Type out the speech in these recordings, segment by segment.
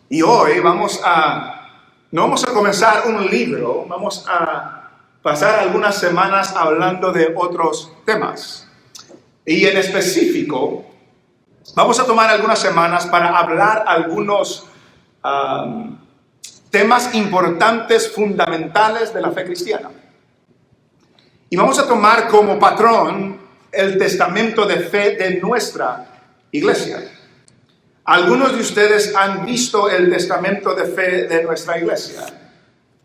Y hoy no vamos a comenzar un libro, vamos a pasar algunas semanas hablando de otros temas. Y en específico, vamos a tomar algunas semanas para hablar algunos temas importantes, fundamentales de la fe cristiana. Y vamos a tomar como patrón el testamento de fe de nuestra iglesia. Algunos de ustedes han visto el testamento de fe de nuestra iglesia.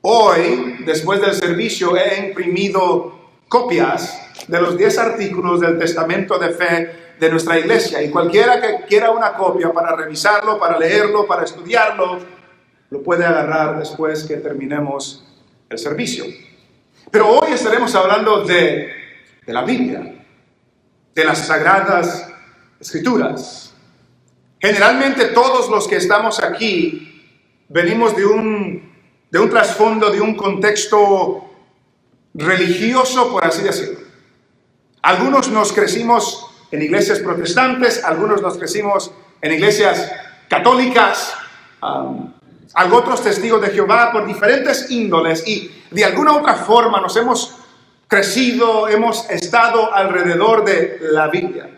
Hoy, después del servicio, he imprimido copias de los 10 artículos del testamento de fe de nuestra iglesia. Y cualquiera que quiera una copia para revisarlo, para leerlo, para estudiarlo, lo puede agarrar después que terminemos el servicio. Pero hoy estaremos hablando de la Biblia, de las Sagradas Escrituras. Generalmente todos los que estamos aquí venimos de un trasfondo, de un contexto religioso, por así decirlo. Algunos nos crecimos en iglesias protestantes, algunos nos crecimos en iglesias católicas, otros testigos de Jehová por diferentes índoles, y de alguna u otra forma nos hemos crecido, hemos estado alrededor de la Biblia,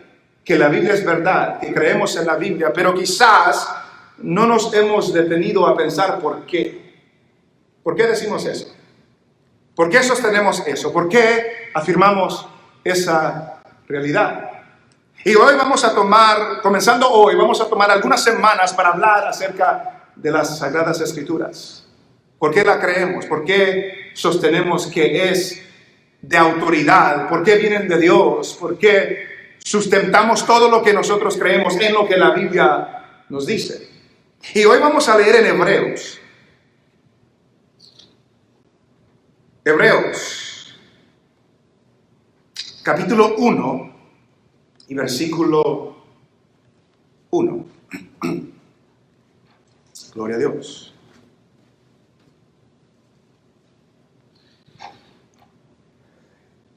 que la Biblia es verdad, que creemos en la Biblia, pero quizás no nos hemos detenido a pensar por qué. ¿Por qué decimos eso? ¿Por qué sostenemos eso? ¿Por qué afirmamos esa realidad? Y hoy comenzando hoy, vamos a tomar algunas semanas para hablar acerca de las Sagradas Escrituras. ¿Por qué la creemos? ¿Por qué sostenemos que es de autoridad? ¿Por qué vienen de Dios? ¿Por qué sustentamos todo lo que nosotros creemos en lo que la Biblia nos dice? Y hoy vamos a leer en Hebreos. Hebreos, capítulo 1 y versículo 1. Gloria a Dios.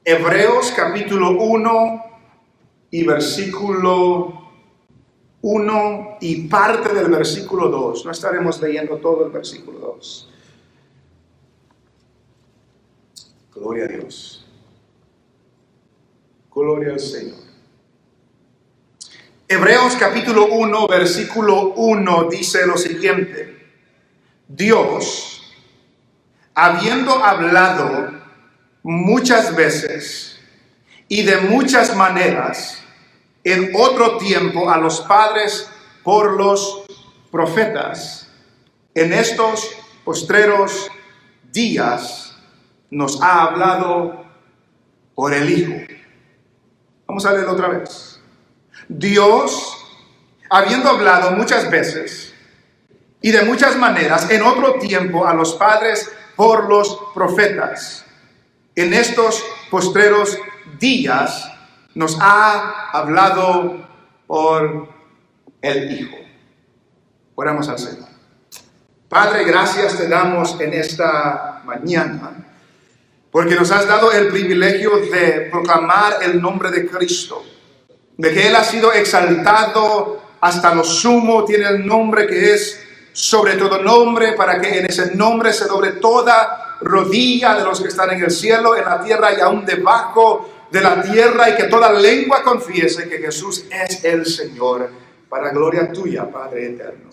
Hebreos capítulo 1 y versículo 1 y parte del versículo 2. No estaremos leyendo todo el versículo 2. Gloria a Dios. Gloria al Señor. Hebreos capítulo 1, versículo 1 dice lo siguiente: Dios, habiendo hablado muchas veces y de muchas maneras en otro tiempo a los padres por los profetas, en estos postreros días nos ha hablado por el Hijo. Vamos a leerlo otra vez. Dios, habiendo hablado muchas veces y de muchas maneras en otro tiempo a los padres por los profetas, en estos postreros días nos ha hablado por el Hijo. Oramos al Señor. Padre, gracias te damos en esta mañana, porque nos has dado el privilegio de proclamar el nombre de Cristo, de que Él ha sido exaltado hasta lo sumo, tiene el nombre que es sobre todo nombre, para que en ese nombre se doble toda rodilla de los que están en el cielo, en la tierra y aún debajo de la tierra, y que toda lengua confiese que Jesús es el Señor, para gloria tuya, Padre eterno.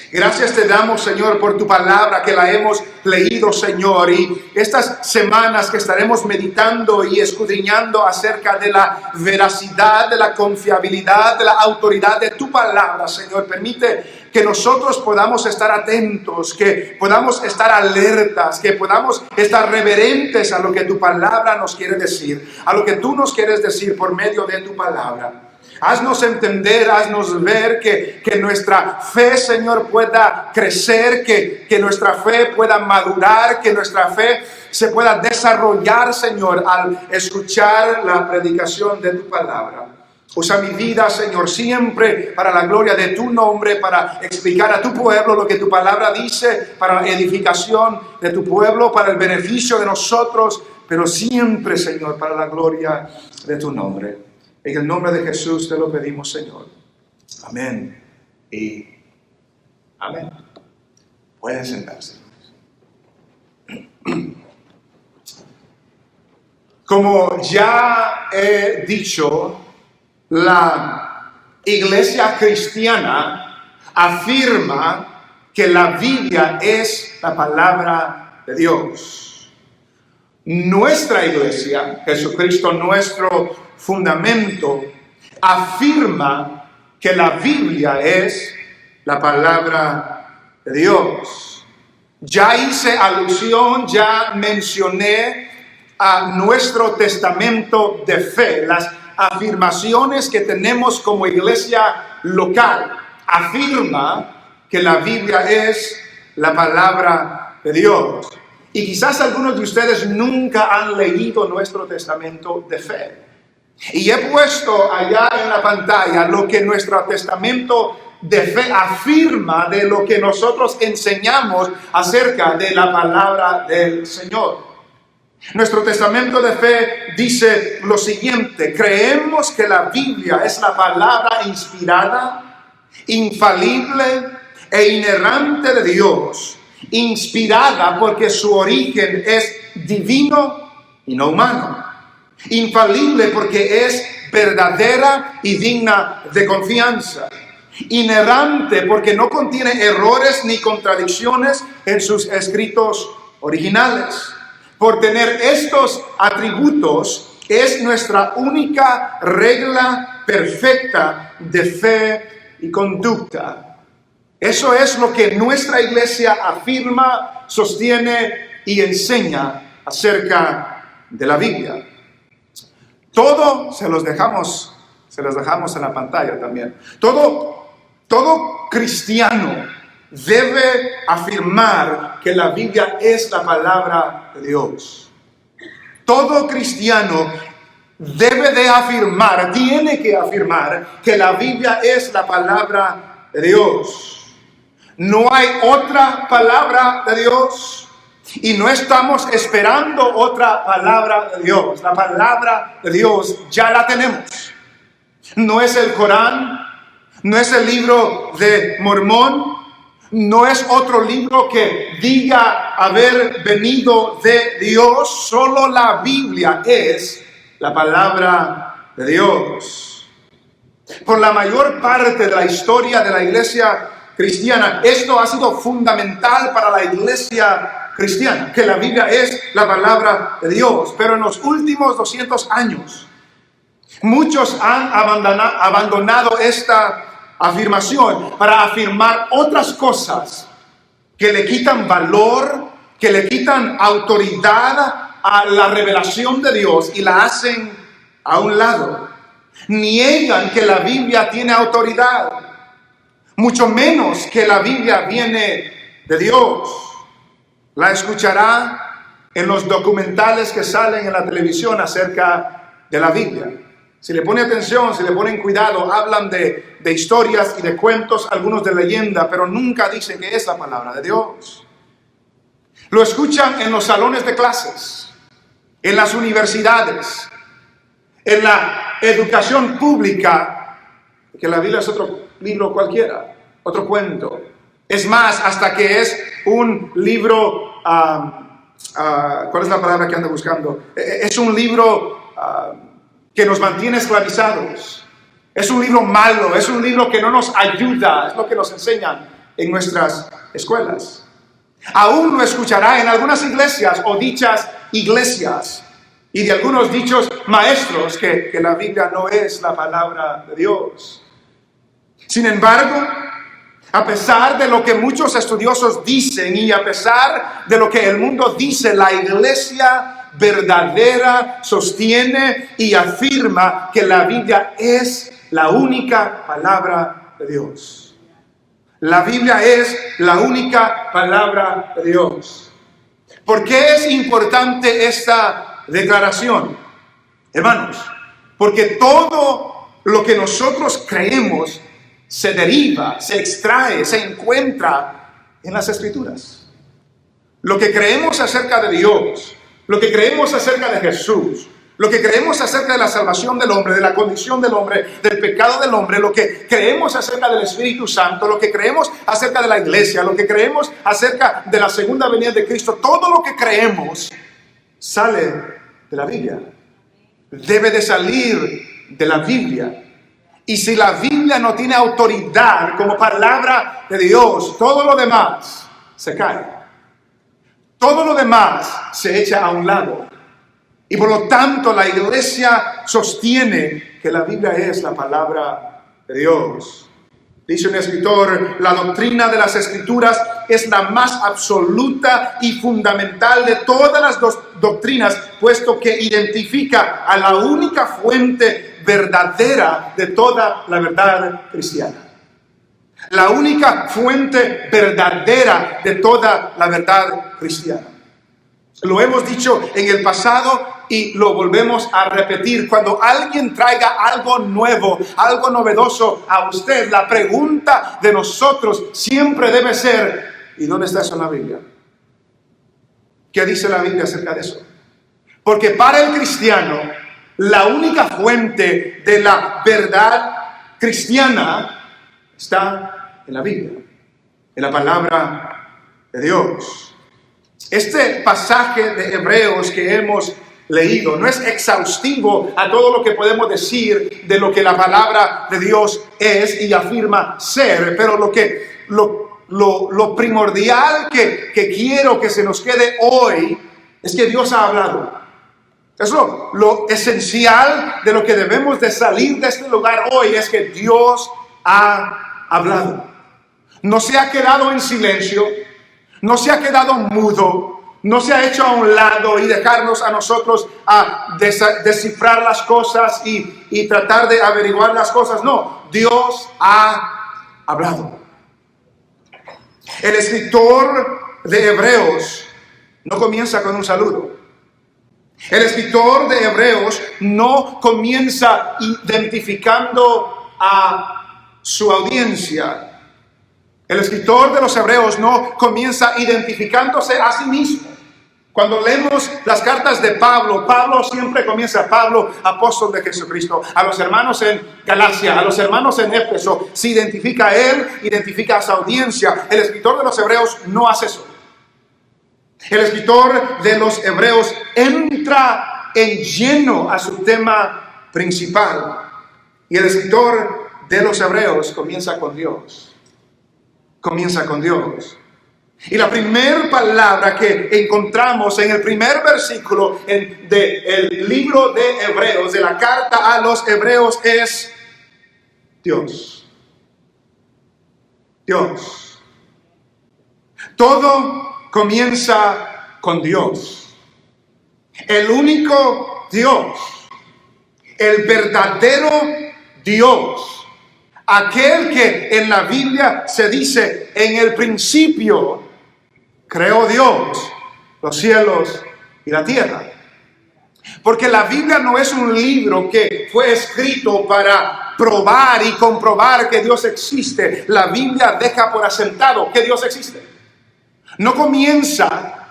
Gracias te damos, Señor, por tu palabra que la hemos leído, Señor, y estas semanas que estaremos meditando y escudriñando acerca de la veracidad, de la confiabilidad, de la autoridad de tu palabra, Señor. Permite que nosotros podamos estar atentos, que podamos estar alertas, que podamos estar reverentes a lo que tu palabra nos quiere decir, a lo que tú nos quieres decir por medio de tu palabra. Haznos entender, haznos ver que nuestra fe, Señor, pueda crecer, que nuestra fe pueda madurar, que nuestra fe se pueda desarrollar, Señor, al escuchar la predicación de tu palabra. Usa mi vida, Señor, siempre para la gloria de tu nombre, para explicar a tu pueblo lo que tu palabra dice, para la edificación de tu pueblo, para el beneficio de nosotros, pero siempre, Señor, para la gloria de tu nombre. En el nombre de Jesús te lo pedimos, Señor. Amén y amén. Pueden sentarse. Como ya he dicho, la iglesia cristiana afirma que la Biblia es la palabra de Dios. Nuestra iglesia, Jesucristo, nuestro fundamento, afirma que la Biblia es la palabra de Dios. Ya hice alusión, ya mencioné a nuestro testamento de fe, las afirmaciones que tenemos como iglesia local. Afirma que la Biblia es la palabra de Dios. Y quizás algunos de ustedes nunca han leído nuestro testamento de fe. Y he puesto allá en la pantalla lo que nuestro testamento de fe afirma de lo que nosotros enseñamos acerca de la palabra del Señor. Nuestro testamento de fe dice lo siguiente: creemos que la Biblia es la palabra inspirada, infalible e inerrante de Dios, inspirada porque su origen es divino y no humano, infalible porque es verdadera y digna de confianza, inerrante porque no contiene errores ni contradicciones en sus escritos originales. Por tener estos atributos, es nuestra única regla perfecta de fe y conducta. Eso es lo que nuestra iglesia afirma, sostiene y enseña acerca de la Biblia. Todo se los dejamos en la pantalla también. Todo cristiano debe afirmar que la Biblia es la palabra de Dios. Todo cristiano debe de afirmar, tiene que afirmar que la Biblia es la palabra de Dios. No hay otra palabra de Dios y no estamos esperando otra palabra de Dios. La palabra de Dios ya la tenemos. No es el Corán, no es el libro de Mormón, no es otro libro que diga haber venido de Dios. Solo la Biblia es la palabra de Dios. Por la mayor parte de la historia de la iglesia cristiana, esto ha sido fundamental para la iglesia cristiana, que la Biblia es la palabra de Dios. Pero en los últimos 200 años, muchos han abandonado esta afirmación para afirmar otras cosas que le quitan valor, que le quitan autoridad a la revelación de Dios y la hacen a un lado. Niegan que la Biblia tiene autoridad, mucho menos que la Biblia viene de Dios. La escuchará en los documentales que salen en la televisión acerca de la Biblia. Si le pone atención, si le ponen cuidado, hablan de historias y de cuentos, algunos de leyenda, pero nunca dicen que es la palabra de Dios. Lo escuchan en los salones de clases, en las universidades, en la educación pública, que la Biblia es otro libro cualquiera, otro cuento. Es más, hasta que es un libro, ¿cuál es la palabra que ando buscando? Es un libro que nos mantiene esclavizados. Es un libro malo, es un libro que no nos ayuda, es lo que nos enseñan en nuestras escuelas. Aún lo escuchará en algunas iglesias o dichas iglesias y de algunos dichos maestros que la Biblia no es la palabra de Dios. Sin embargo, a pesar de lo que muchos estudiosos dicen y a pesar de lo que el mundo dice, la iglesia verdadera sostiene y afirma que la Biblia es la única palabra de Dios. La Biblia es la única palabra de Dios. ¿Por qué es importante esta declaración? Hermanos, porque todo lo que nosotros creemos se deriva, se extrae, se encuentra en las Escrituras. Lo que creemos acerca de Dios, lo que creemos acerca de Jesús, Lo que creemos acerca de la salvación del hombre, de la condición del hombre, del pecado del hombre, lo que creemos acerca del Espíritu Santo, lo que creemos acerca de la iglesia, lo que creemos acerca de la segunda venida de Cristo, todo lo que creemos sale de la Biblia. Debe de salir de la Biblia. Y si la Biblia no tiene autoridad como palabra de Dios, todo lo demás se cae. Todo lo demás se echa a un lado. Y por lo tanto la iglesia sostiene que la Biblia es la palabra de Dios. Dice un escritor, la doctrina de las Escrituras es la más absoluta y fundamental de todas las doctrinas, puesto que identifica a la única fuente verdadera de toda la verdad cristiana. La única fuente verdadera de toda la verdad cristiana. Lo hemos dicho en el pasado y lo volvemos a repetir. Cuando alguien traiga algo nuevo, algo novedoso a usted, la pregunta de nosotros siempre debe ser, ¿y dónde está eso en la Biblia? ¿Qué dice la Biblia acerca de eso? Porque para el cristiano, la única fuente de la verdad cristiana está en la Biblia, en la palabra de Dios. Este pasaje de Hebreos que hemos leído no es exhaustivo a todo lo que podemos decir de lo que la palabra de Dios es y afirma ser, pero lo primordial que quiero que se nos quede hoy es que Dios ha hablado. Es lo esencial de lo que debemos de salir de este lugar hoy, es que Dios ha hablado. No se ha quedado en silencio. No se ha quedado mudo, no se ha hecho a un lado y dejarnos a nosotros a descifrar las cosas y tratar de averiguar las cosas. No, Dios ha hablado. El escritor de Hebreos no comienza con un saludo. El escritor de Hebreos no comienza identificando a su audiencia. El escritor de los Hebreos no comienza identificándose a sí mismo. Cuando leemos las cartas de Pablo, Pablo siempre comienza, Pablo, apóstol de Jesucristo, a los hermanos en Galacia, a los hermanos en Éfeso, se identifica a él, identifica a su audiencia. El escritor de los Hebreos no hace eso. El escritor de los Hebreos entra en lleno a su tema principal. Y el escritor de los Hebreos comienza con Dios. Comienza con Dios. Y la primera palabra que encontramos en el primer versículo del libro de Hebreos, de la carta a los Hebreos, es Dios. Dios. Todo comienza con Dios. El único Dios. El verdadero Dios. Aquel que en la Biblia se dice, en el principio creó Dios los cielos y la tierra. Porque la Biblia no es un libro que fue escrito para probar y comprobar que Dios existe. La Biblia deja por asentado que Dios existe. No comienza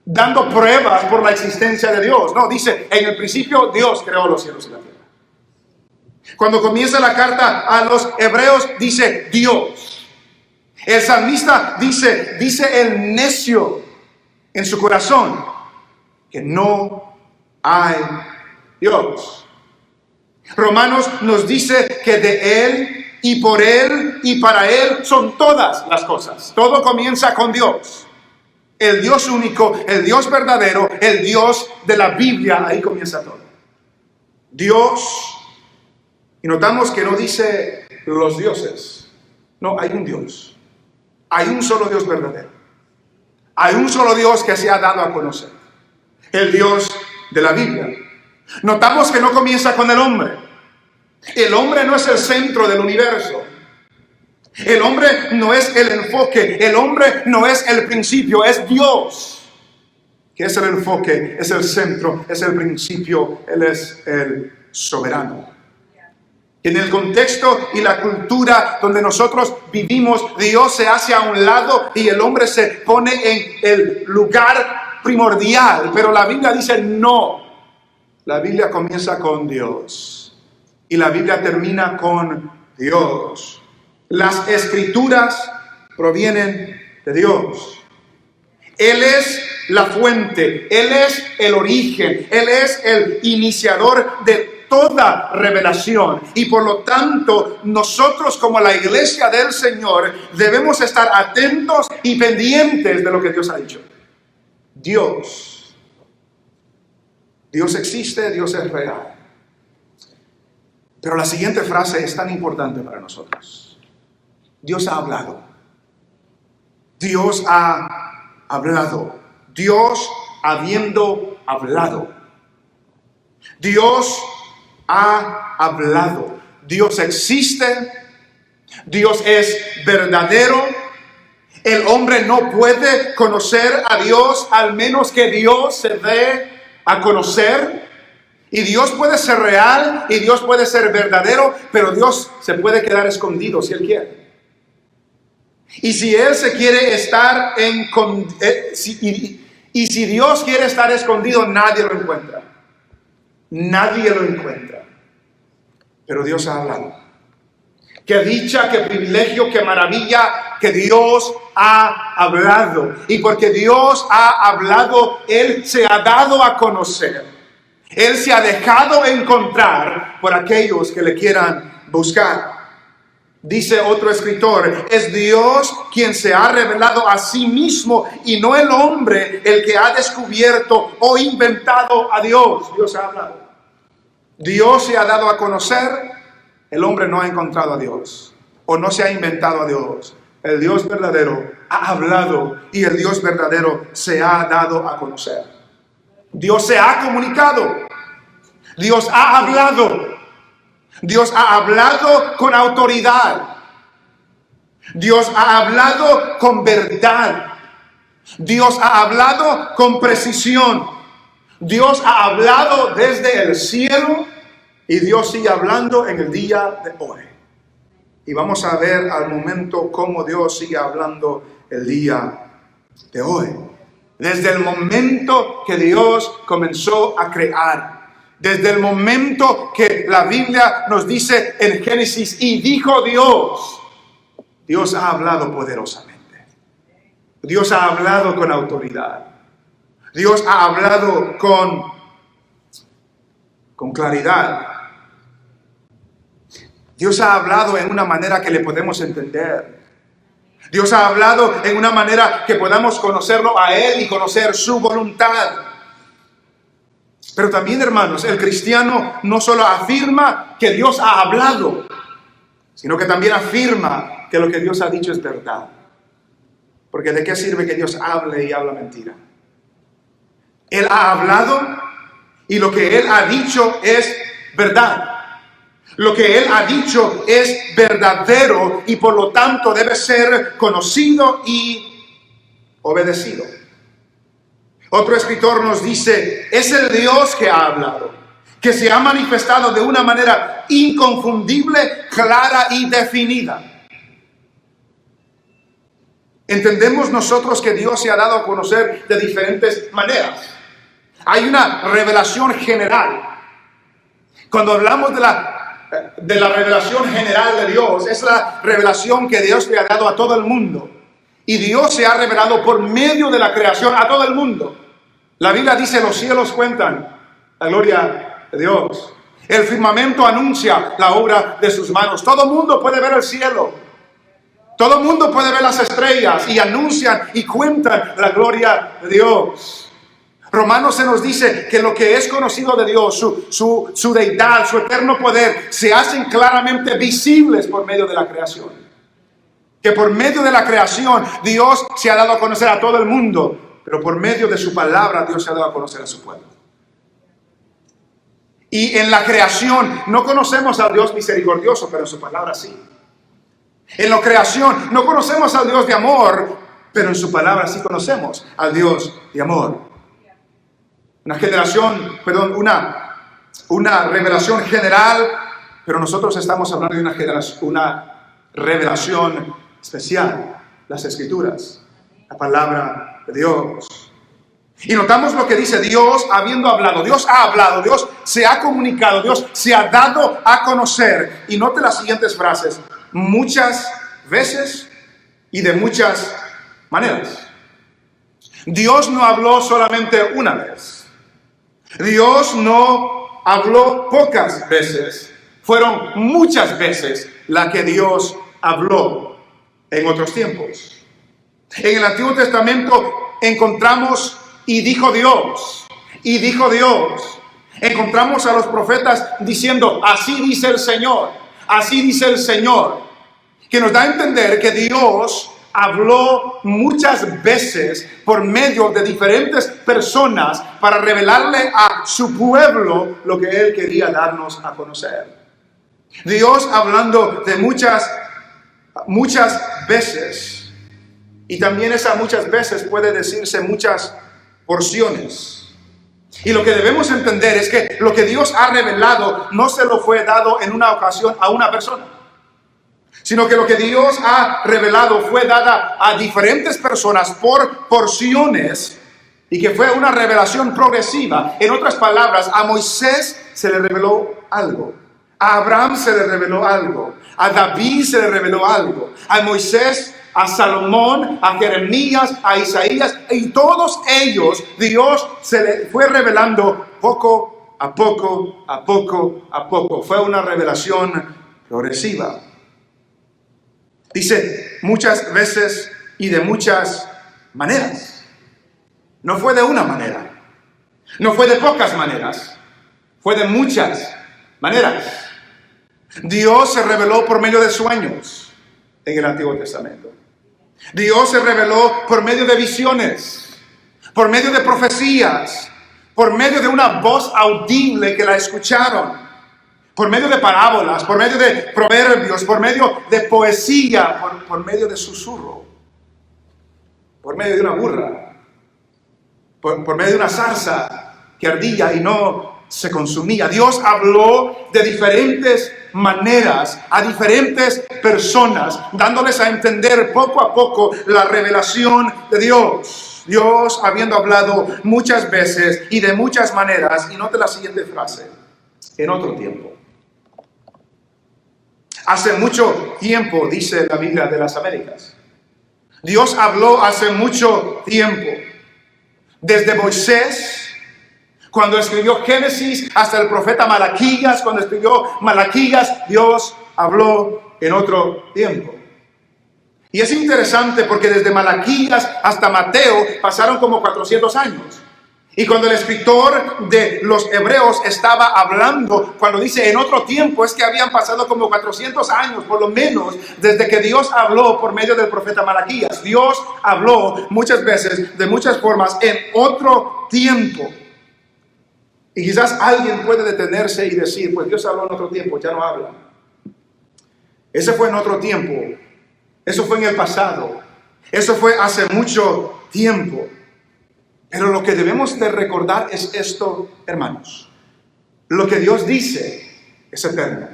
dando pruebas por la existencia de Dios. No, dice, en el principio Dios creó los cielos y la tierra. Cuando comienza la carta a los Hebreos, dice Dios. El salmista dice el necio en su corazón que no hay Dios. Romanos nos dice que de Él y por Él y para Él son todas las cosas. Todo comienza con Dios. El Dios único, el Dios verdadero, el Dios de la Biblia, ahí comienza todo. Dios. Y notamos que no dice los dioses. No, hay un Dios. Hay un solo Dios verdadero. Hay un solo Dios que se ha dado a conocer. El Dios de la Biblia. Notamos que no comienza con el hombre. El hombre no es el centro del universo. El hombre no es el enfoque. El hombre no es el principio. Es Dios. Que es el enfoque, es el centro, es el principio. Él es el soberano. En el contexto y la cultura donde nosotros vivimos, Dios se hace a un lado y el hombre se pone en el lugar primordial. Pero la Biblia dice no. La Biblia comienza con Dios y la Biblia termina con Dios. Las escrituras provienen de Dios. Él es la fuente, Él es el origen, Él es el iniciador de toda revelación. Y por lo tanto, nosotros como la iglesia del Señor debemos estar atentos y pendientes de lo que Dios ha dicho. Dios existe, Dios es real. Pero la siguiente frase es tan importante para nosotros. Dios ha hablado. Dios ha hablado. Dios habiendo hablado. Dios ha hablado. Dios existe. Dios es verdadero. El hombre no puede conocer a Dios al menos que Dios se dé a conocer. Y Dios puede ser real y Dios puede ser verdadero, pero Dios se puede quedar escondido si Él quiere. Y si Él se quiere estar si Dios quiere estar escondido, nadie lo encuentra. Nadie lo encuentra. Pero Dios ha hablado. Qué dicha, qué privilegio, qué maravilla que Dios ha hablado. Y porque Dios ha hablado, Él se ha dado a conocer. Él se ha dejado encontrar por aquellos que le quieran buscar. Dice otro escritor, es Dios quien se ha revelado a sí mismo y no el hombre el que ha descubierto o inventado a Dios. Dios ha hablado. Dios se ha dado a conocer, el hombre no ha encontrado a Dios o no se ha inventado a Dios. El Dios verdadero ha hablado y el Dios verdadero se ha dado a conocer. Dios se ha comunicado. Dios ha hablado. Dios ha hablado con autoridad. Dios ha hablado con verdad. Dios ha hablado con precisión. Dios ha hablado desde el cielo y Dios sigue hablando en el día de hoy. Y vamos a ver al momento cómo Dios sigue hablando el día de hoy. Desde el momento que Dios comenzó a crear. Desde el momento que la Biblia nos dice en Génesis, y dijo Dios, Dios ha hablado poderosamente. Dios ha hablado con autoridad. Dios ha hablado con claridad. Dios ha hablado en una manera que le podemos entender. Dios ha hablado en una manera que podamos conocerlo a Él y conocer su voluntad. Pero también, hermanos, el cristiano no solo afirma que Dios ha hablado, sino que también afirma que lo que Dios ha dicho es verdad. Porque ¿de qué sirve que Dios hable y habla mentira? Él ha hablado y lo que Él ha dicho es verdad. Lo que Él ha dicho es verdadero y por lo tanto debe ser conocido y obedecido. Otro escritor nos dice, es el Dios que ha hablado, que se ha manifestado de una manera inconfundible, clara y definida. Entendemos nosotros que Dios se ha dado a conocer de diferentes maneras. Hay una revelación general. Cuando hablamos de la revelación general de Dios, es la revelación que Dios le ha dado a todo el mundo. Y Dios se ha revelado por medio de la creación a todo el mundo. La Biblia dice, los cielos cuentan la gloria de Dios. El firmamento anuncia la obra de sus manos. Todo el mundo puede ver el cielo. Todo el mundo puede ver las estrellas y anuncian y cuentan la gloria de Dios. Romanos se nos dice que lo que es conocido de Dios, su deidad, su eterno poder, se hacen claramente visibles por medio de la creación. Que por medio de la creación Dios se ha dado a conocer a todo el mundo. Pero por medio de su palabra Dios se ha dado a conocer a su pueblo. Y en la creación no conocemos al Dios misericordioso, pero en su palabra sí. En la creación no conocemos al Dios de amor, pero en su palabra sí conocemos al Dios de amor. Una revelación general, pero nosotros estamos hablando de una revelación especial, las Escrituras, la palabra de Dios. Y notamos lo que dice: Dios habiendo hablado. Dios ha hablado, Dios se ha comunicado, Dios se ha dado a conocer. Y note las siguientes frases: muchas veces y de muchas maneras. Dios no habló solamente una vez. Dios no habló pocas veces. Fueron muchas veces las que Dios habló en otros tiempos. En el Antiguo Testamento encontramos y dijo Dios, y dijo Dios. Encontramos a los profetas diciendo: así dice el Señor, así dice el Señor. Que nos da a entender que Dios habló muchas veces por medio de diferentes personas para revelarle a su pueblo lo que Él quería darnos a conocer. Dios hablando de muchas veces, y también esas muchas veces puede decirse muchas porciones. Y lo que debemos entender es que lo que Dios ha revelado no se lo fue dado en una ocasión a una persona, sino que lo que Dios ha revelado fue dada a diferentes personas por porciones, y que fue una revelación progresiva. En otras palabras, a Moisés se le reveló algo, a Abraham se le reveló algo, a David se le reveló algo, a Moisés, a Salomón, a Jeremías, a Isaías, y todos ellos Dios se le fue revelando poco a poco, a poco a poco. Fue una revelación progresiva. Dice muchas veces y de muchas maneras. No fue de una manera, no fue de pocas maneras, fue de muchas maneras. Dios se reveló por medio de sueños en el Antiguo Testamento. Dios se reveló por medio de visiones, por medio de profecías, por medio de una voz audible que la escucharon, por medio de parábolas, por medio de proverbios, por medio de poesía, por medio de susurro, por medio de una burra, por medio de una zarza que ardía y no se consumía. Dios habló de diferentes maneras a diferentes personas, dándoles a entender poco a poco la revelación de Dios. Dios habiendo hablado muchas veces y de muchas maneras. Y note la siguiente frase: en otro tiempo. Hace mucho tiempo, dice la Biblia de las Américas. Dios habló hace mucho tiempo. Desde Moisés, cuando escribió Génesis, hasta el profeta Malaquías, cuando escribió Malaquías, Dios habló en otro tiempo. Y es interesante porque desde Malaquías hasta Mateo pasaron como 400 años. Y cuando el escritor de los Hebreos estaba hablando, cuando dice en otro tiempo, es que habían pasado como 400 años, por lo menos, desde que Dios habló por medio del profeta Malaquías. Dios habló muchas veces, de muchas formas, en otro tiempo. Y quizás alguien puede detenerse y decir: pues Dios habló en otro tiempo, ya no habla. Ese fue en otro tiempo. Eso fue en el pasado. Eso fue hace mucho tiempo. Pero lo que debemos de recordar es esto, hermanos. Lo que Dios dice es eterno.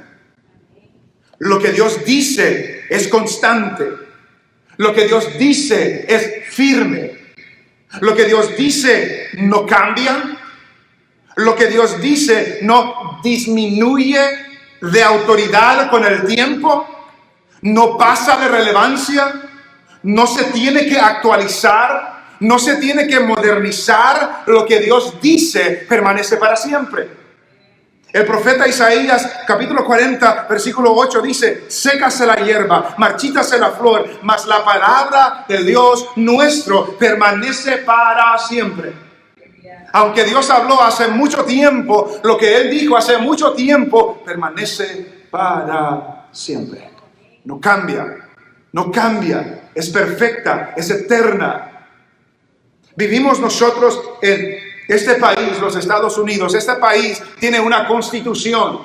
Lo que Dios dice es constante. Lo que Dios dice es firme. Lo que Dios dice no cambia. Lo que Dios dice no disminuye de autoridad con el tiempo, no pasa de relevancia, no se tiene que actualizar, no se tiene que modernizar. Lo que Dios dice permanece para siempre. El profeta Isaías, capítulo 40, versículo 8 dice: sécase la hierba, marchítase la flor, mas la palabra de Dios nuestro permanece para siempre. Aunque Dios habló hace mucho tiempo, lo que Él dijo hace mucho tiempo permanece para siempre. No cambia, no cambia, es perfecta, es eterna. Vivimos nosotros en este país, los Estados Unidos. Este país tiene una constitución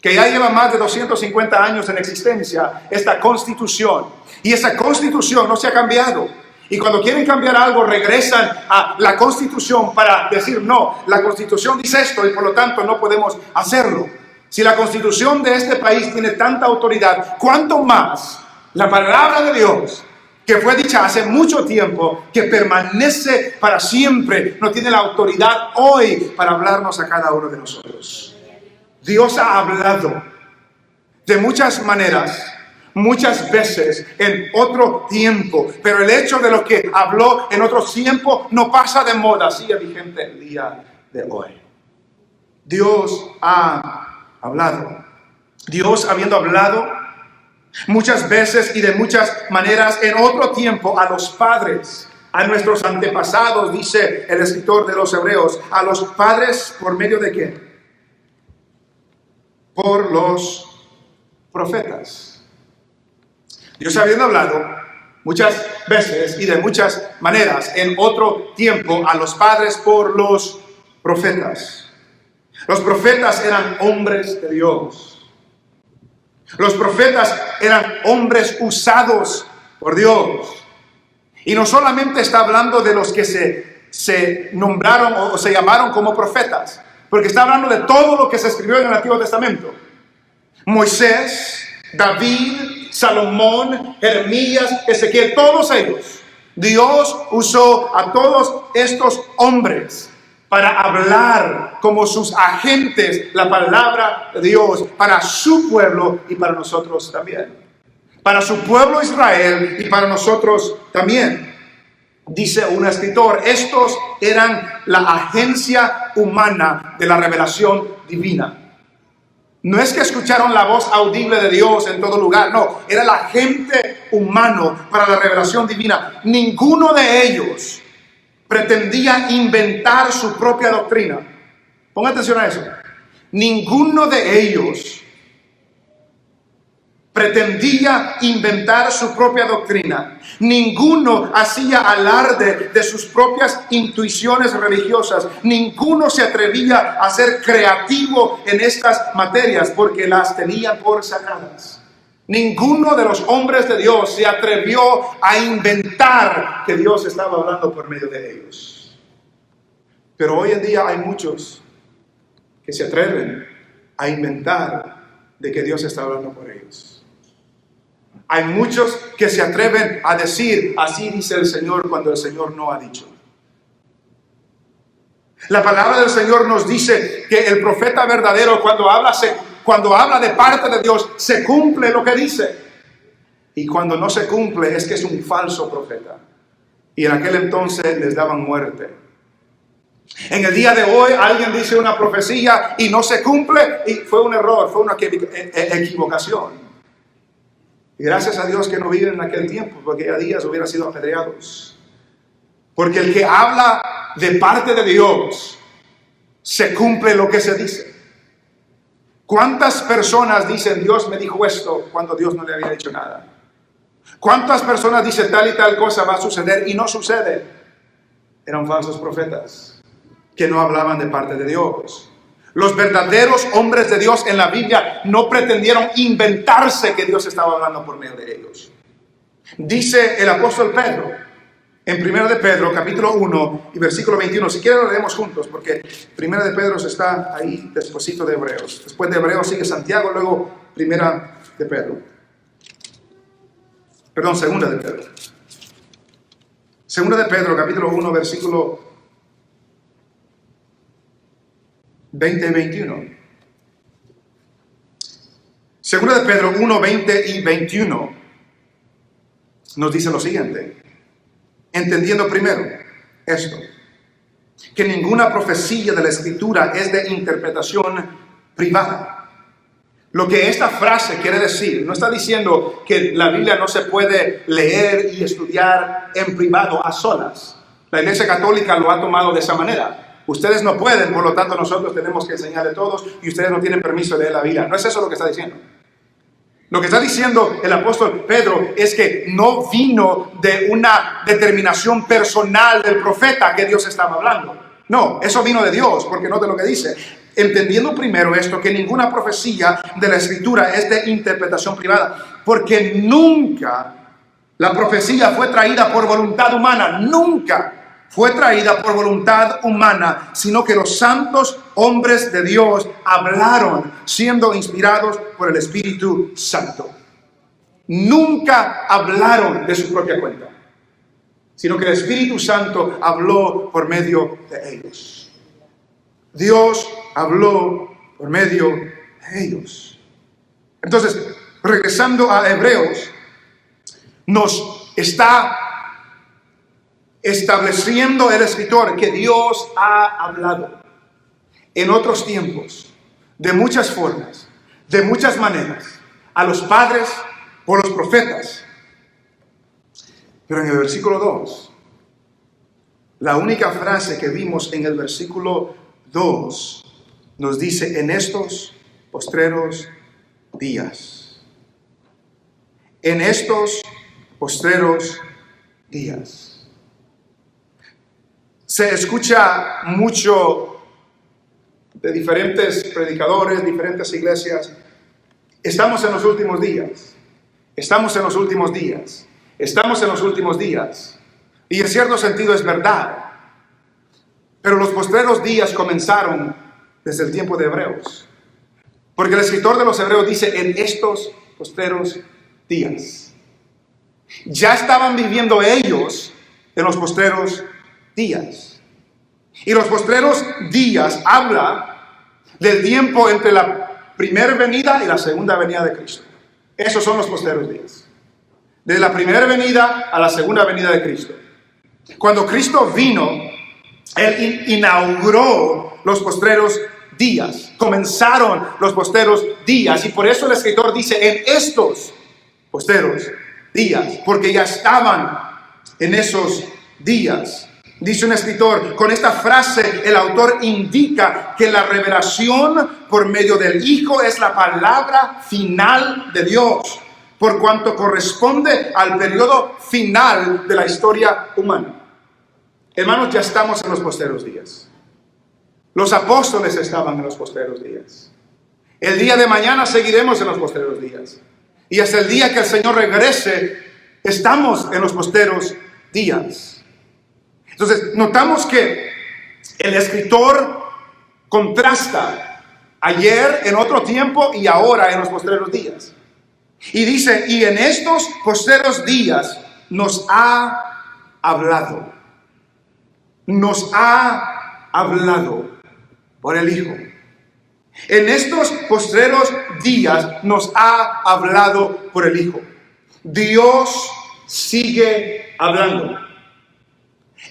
que ya lleva más de 250 años en existencia, esta constitución. Y esa constitución no se ha cambiado. Y cuando quieren cambiar algo, regresan a la Constitución para decir: no, la Constitución dice esto y por lo tanto no podemos hacerlo. Si la Constitución de este país tiene tanta autoridad, ¿cuánto más la palabra de Dios que fue dicha hace mucho tiempo, que permanece para siempre, no tiene la autoridad hoy para hablarnos a cada uno de nosotros. Dios ha hablado de muchas maneras, muchas veces, en otro tiempo, pero el hecho de lo que habló en otro tiempo no pasa de moda, sigue vigente el día de hoy. Dios ha hablado. Dios, habiendo hablado muchas veces y de muchas maneras en otro tiempo a los padres, a nuestros antepasados, dice el escritor de los Hebreos, a los padres, ¿por medio de qué? Por los profetas. Dios, habiendo hablado muchas veces y de muchas maneras en otro tiempo a los padres por los profetas. Los profetas eran hombres de Dios. Los profetas eran hombres usados por Dios. Y no solamente está hablando de los que se nombraron o se llamaron como profetas, porque está hablando de todo lo que se escribió en el Antiguo Testamento. Moisés, David, Salomón, Jeremías, Ezequiel, todos ellos. Dios usó a todos estos hombres para hablar como sus agentes la palabra de Dios para su pueblo y para nosotros también. Para su pueblo Israel y para nosotros también. Dice un escritor, estos eran la agencia humana de la revelación divina. No es que escucharon la voz audible de Dios en todo lugar, no, era el agente humano para la revelación divina. Ninguno de ellos pretendía inventar su propia doctrina. Ponga atención a eso. Ninguno de ellos pretendía inventar su propia doctrina. Ninguno hacía alarde de sus propias intuiciones religiosas. Ninguno se atrevía a ser creativo en estas materias porque las tenían por sagradas. Ninguno de los hombres de Dios se atrevió a inventar que Dios estaba hablando por medio de ellos. Pero hoy en día hay muchos que se atreven a inventar de que Dios está hablando por ellos. Hay muchos que se atreven a decir, así dice el Señor, cuando el Señor no ha dicho. La palabra del Señor nos dice que el profeta verdadero, cuando habla de parte de Dios, se cumple lo que dice. Y cuando no se cumple es que es un falso profeta. Y en aquel entonces les daban muerte. En el día de hoy alguien dice una profecía y no se cumple y fue un error, fue una equivocación. Y gracias a Dios que no viven en aquel tiempo, porque a días hubieran sido apedreados. Porque el que habla de parte de Dios, se cumple lo que se dice. ¿Cuántas personas dicen Dios me dijo esto cuando Dios no le había dicho nada? ¿Cuántas personas dicen tal y tal cosa va a suceder y no sucede? Eran falsos profetas que no hablaban de parte de Dios. Los verdaderos hombres de Dios en la Biblia no pretendieron inventarse que Dios estaba hablando por medio de ellos. Dice el apóstol Pedro en 1 de Pedro, capítulo 1 y versículo 21. Si quieren lo leemos juntos, porque 1 de Pedro está ahí despuesito de Hebreos. Después de Hebreos sigue Santiago, luego 1 de Pedro. Perdón, 2 de Pedro. 2 de Pedro, capítulo 1, versículo 20 y 21. 2 de Pedro 1, 20 y 21 nos dice lo siguiente. Entendiendo primero esto, que ninguna profecía de la Escritura es de interpretación privada. Lo que esta frase quiere decir, no está diciendo que la Biblia no se puede leer y estudiar en privado a solas. La Iglesia Católica lo ha tomado de esa manera. Ustedes no pueden, por lo tanto nosotros tenemos que enseñarle a todos y ustedes no tienen permiso de leer la Biblia. No es eso lo que está diciendo. Lo que está diciendo el apóstol Pedro es que no vino de una determinación personal del profeta que Dios estaba hablando. No, eso vino de Dios, porque note lo que dice. Entendiendo primero esto, que ninguna profecía de la Escritura es de interpretación privada, porque nunca la profecía fue traída por voluntad humana, nunca fue traída por voluntad humana, sino que los santos hombres de Dios hablaron siendo inspirados por el Espíritu Santo. nunca hablaron de su propia cuenta, sino que el Espíritu Santo habló por medio de ellos. Dios habló por medio de ellos. Entonces, regresando a Hebreos, nos está estableciendo el escritor que Dios ha hablado en otros tiempos, de muchas formas, de muchas maneras, a los padres por los profetas. Pero en el versículo 2, la única frase que vimos en el versículo 2 nos dice: en estos postreros días. En estos postreros días. Se escucha mucho de diferentes predicadores, diferentes iglesias: estamos en los últimos días, estamos en los últimos días, estamos en los últimos días. Y en cierto sentido es verdad, pero los postreros días comenzaron desde el tiempo de Hebreos, porque el escritor de los Hebreos dice: en estos postreros días. Ya estaban viviendo ellos en los postreros días. Y los postreros días habla del tiempo entre la primera venida y la segunda venida de Cristo. Esos son los postreros días. De la primera venida a la segunda venida de Cristo. Cuando Cristo vino, Él inauguró los postreros días. Comenzaron los postreros días. Y por eso el escritor dice: en estos postreros días. Porque ya estaban en esos días. Dice un escritor: con esta frase el autor indica que la revelación por medio del Hijo es la palabra final de Dios, por cuanto corresponde al periodo final de la historia humana. Hermanos, ya estamos en los postreros días. Los apóstoles estaban en los postreros días. El día de mañana seguiremos en los postreros días. Y hasta el día que el Señor regrese, estamos en los postreros días. Entonces, notamos que el escritor contrasta ayer, en otro tiempo, y ahora en los postreros días. Y dice: y en estos postreros días nos ha hablado. Nos ha hablado por el Hijo. En estos postreros días nos ha hablado por el Hijo. Dios sigue hablando.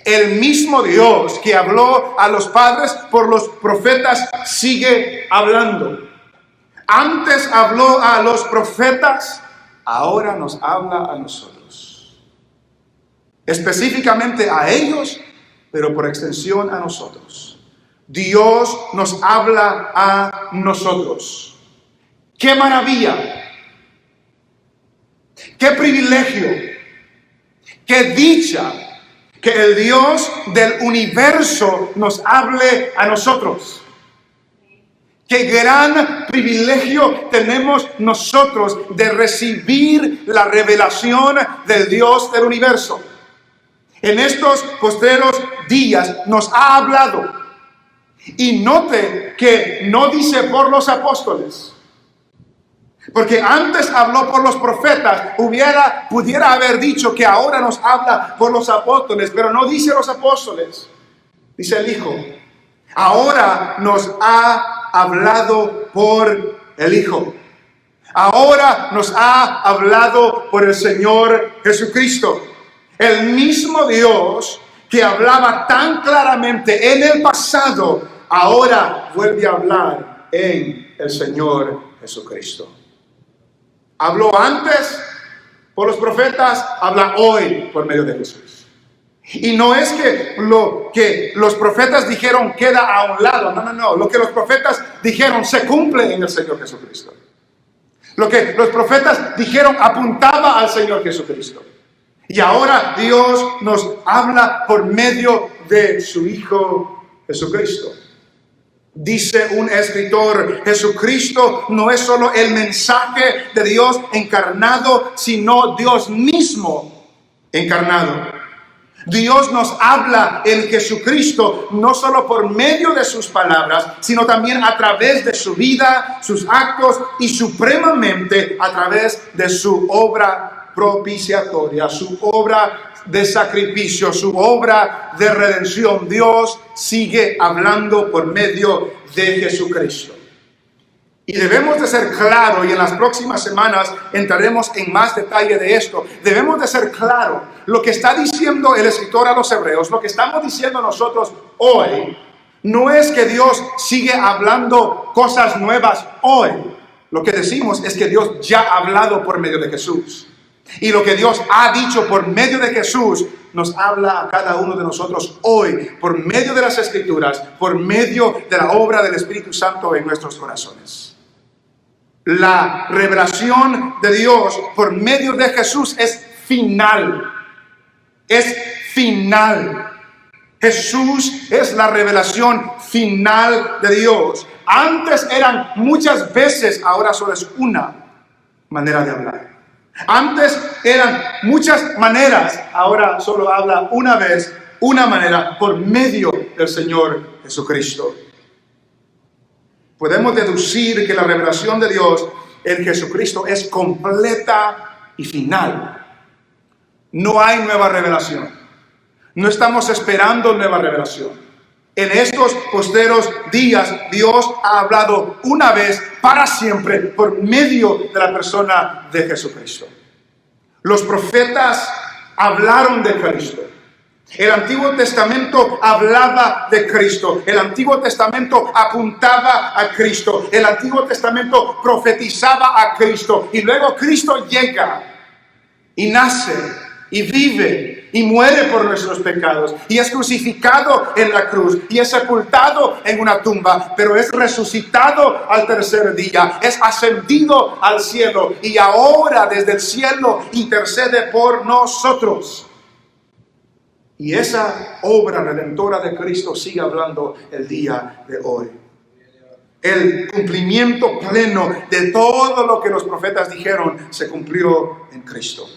El mismo Dios que habló a los padres por los profetas sigue hablando. Antes habló a los profetas, ahora nos habla a nosotros. Específicamente a ellos, pero por extensión a nosotros. Dios nos habla a nosotros. ¡Qué maravilla! ¡Qué privilegio! ¡Qué dicha! Que el Dios del universo nos hable a nosotros. Qué gran privilegio tenemos nosotros de recibir la revelación del Dios del universo. En estos postreros días nos ha hablado. Y note que no dice por los apóstoles. Porque antes habló por los profetas, pudiera haber dicho que ahora nos habla por los apóstoles, pero no dice los apóstoles, dice el Hijo. Ahora nos ha hablado por el Hijo. Ahora nos ha hablado por el Señor Jesucristo. El mismo Dios que hablaba tan claramente en el pasado, ahora vuelve a hablar en el Señor Jesucristo. Habló antes por los profetas, habla hoy por medio de Jesús. Y no es que lo que los profetas dijeron queda a un lado. No. Lo que los profetas dijeron se cumple en el Señor Jesucristo. Lo que los profetas dijeron apuntaba al Señor Jesucristo. Y ahora Dios nos habla por medio de su Hijo Jesucristo. Dice un escritor: Jesucristo no es solo el mensaje de Dios encarnado, sino Dios mismo encarnado. Dios nos habla en Jesucristo, no solo por medio de sus palabras, sino también a través de su vida, sus actos y supremamente a través de su obra propiciatoria, su obra de sacrificio, su obra de redención. Dios sigue hablando por medio de Jesucristo. Y debemos de ser claros, y en las próximas semanas entraremos en más detalle de esto. Debemos de ser claros. Lo que está diciendo el escritor a los hebreos, lo que estamos diciendo nosotros hoy, no es que Dios sigue hablando cosas nuevas hoy. Lo que decimos es que Dios ya ha hablado por medio de Jesús. Y lo que Dios ha dicho por medio de Jesús nos habla a cada uno de nosotros hoy, por medio de las Escrituras, por medio de la obra del Espíritu Santo en nuestros corazones. La revelación de Dios por medio de Jesús es final. Es final. Jesús es la revelación final de Dios. Antes eran muchas veces, ahora solo es una manera de hablar. Antes eran muchas maneras, ahora solo habla una vez, una manera, por medio del Señor Jesucristo. Podemos deducir que la revelación de Dios en Jesucristo es completa y final. No hay nueva revelación. No estamos esperando nueva revelación. En estos posteros días, Dios ha hablado una vez para siempre por medio de la persona de Jesucristo. Los profetas hablaron de Cristo. El Antiguo Testamento hablaba de Cristo. El Antiguo Testamento apuntaba a Cristo. El Antiguo Testamento profetizaba a Cristo. Y luego Cristo llega y nace y vive y muere por nuestros pecados. Y es crucificado en la cruz. Y es sepultado en una tumba. Pero es resucitado al tercer día. Es ascendido al cielo. Y ahora desde el cielo intercede por nosotros. Y esa obra redentora de Cristo sigue hablando el día de hoy. El cumplimiento pleno de todo lo que los profetas dijeron se cumplió en Cristo.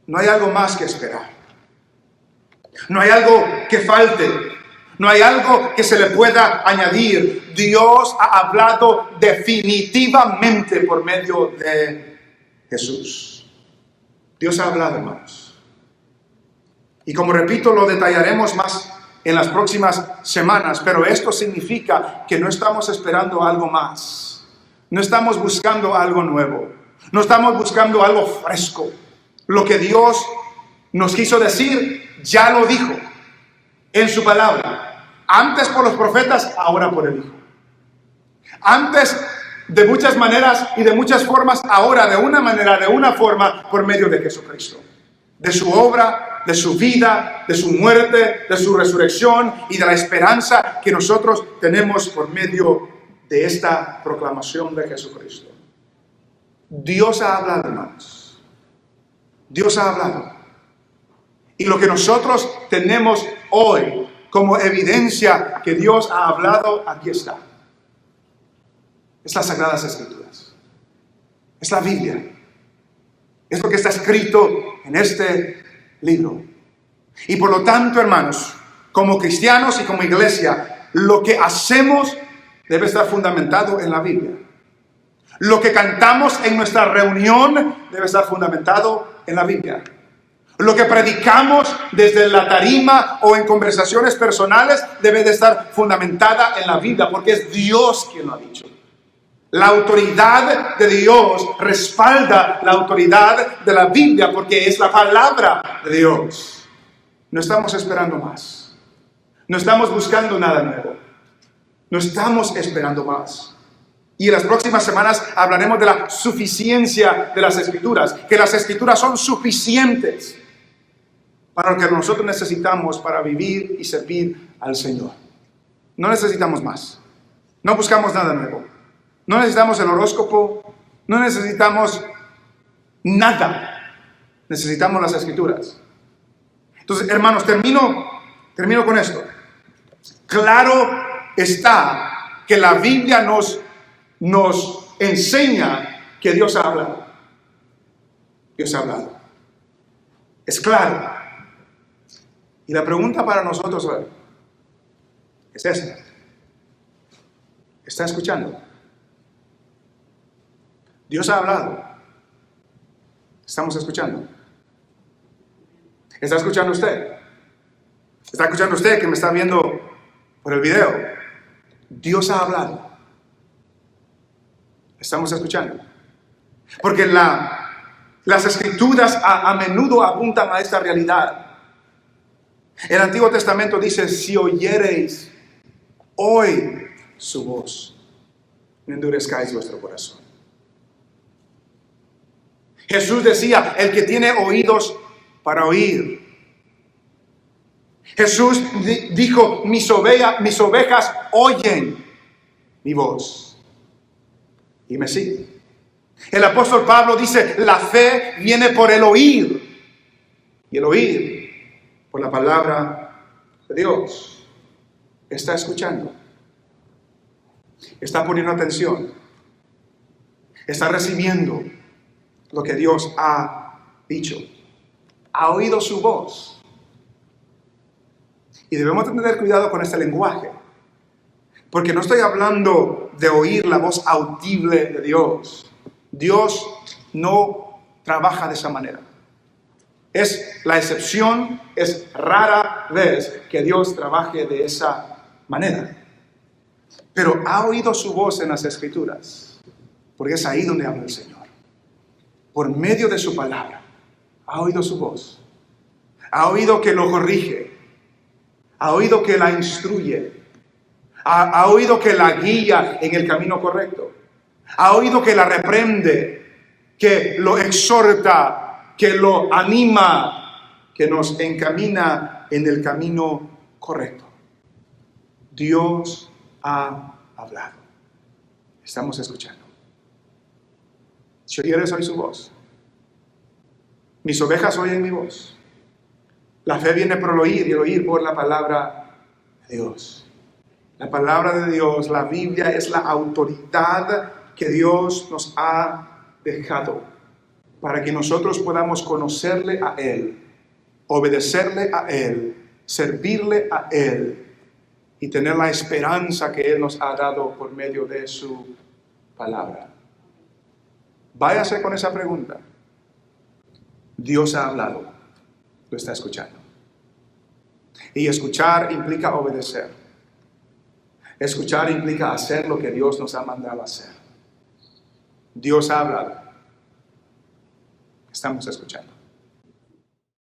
No hay algo más que esperar. No hay algo que falte. No hay algo que se le pueda añadir. Dios ha hablado definitivamente por medio de Jesús. Dios ha hablado, hermanos. Y como repito, lo detallaremos más en las próximas semanas, pero esto significa que no estamos esperando algo más. No estamos buscando algo nuevo. No estamos buscando algo fresco. Lo que Dios nos quiso decir, ya lo dijo en su palabra. Antes por los profetas, ahora por el Hijo. Antes de muchas maneras y de muchas formas, ahora de una manera, de una forma, por medio de Jesucristo. De su obra, de su vida, de su muerte, de su resurrección y de la esperanza que nosotros tenemos por medio de esta proclamación de Jesucristo. Dios ha hablado, hermanos. Dios ha hablado. Y lo que nosotros tenemos hoy como evidencia que Dios ha hablado, aquí está. Es las Sagradas Escrituras. Es la Biblia. Es lo que está escrito en este libro. Y por lo tanto, hermanos, como cristianos y como iglesia, lo que hacemos debe estar fundamentado en la Biblia. Lo que cantamos en nuestra reunión debe estar fundamentado en la Biblia. Lo que predicamos desde la tarima o en conversaciones personales debe de estar fundamentada en la Biblia, porque es Dios quien lo ha dicho. La autoridad de Dios respalda la autoridad de la Biblia porque es la palabra de Dios. No estamos esperando más. No estamos buscando nada nuevo. No estamos esperando más. Y en las próximas semanas hablaremos de la suficiencia de las Escrituras. Que las Escrituras son suficientes para lo que nosotros necesitamos para vivir y servir al Señor. No necesitamos más. No buscamos nada nuevo. No necesitamos el horóscopo, no necesitamos nada. Necesitamos las Escrituras. Entonces, hermanos, termino con esto. Claro está que la Biblia nos enseña que Dios ha hablado. Dios ha hablado. Es claro. Y la pregunta para nosotros hoy es esta. ¿Está escuchando? Dios ha hablado. ¿Estamos escuchando? ¿Está escuchando usted? ¿Está escuchando usted que me está viendo por el video? Dios ha hablado. ¿Estamos escuchando? Porque las escrituras a menudo apuntan a esta realidad. El Antiguo Testamento dice, si oyereis hoy su voz, no endurezcáis vuestro corazón. Jesús decía, el que tiene oídos para oír. Jesús dijo, mis ovejas oyen mi voz y me siguen. El apóstol Pablo dice, la fe viene por el oír y el oír por la palabra de Dios. ¿Está escuchando? ¿Está poniendo atención? ¿Está recibiendo lo que Dios ha dicho? ¿Ha oído su voz? Y debemos tener cuidado con este lenguaje, porque no estoy hablando de oír la voz audible de Dios. Dios no trabaja de esa manera. Es la excepción, es rara vez que Dios trabaje de esa manera. Pero ha oído su voz en las Escrituras, porque es ahí donde habla el Señor. Por medio de su palabra, ha oído su voz. Ha oído que lo corrige. Ha oído que la instruye. Ha oído que la guía en el camino correcto. Ha oído que la reprende, que lo exhorta, que lo anima, que nos encamina en el camino correcto. Dios ha hablado. Estamos escuchando. Si oyeres hoy su voz, mis ovejas oyen mi voz. La fe viene por el oír y el oír por la palabra de Dios. La palabra de Dios, la Biblia, es la autoridad que Dios nos ha dejado para que nosotros podamos conocerle a Él, obedecerle a Él, servirle a Él y tener la esperanza que Él nos ha dado por medio de su palabra. Váyase con esa pregunta. Dios ha hablado. Lo está escuchando. Y escuchar implica obedecer. Escuchar implica hacer lo que Dios nos ha mandado hacer. Dios ha hablado. Estamos escuchando.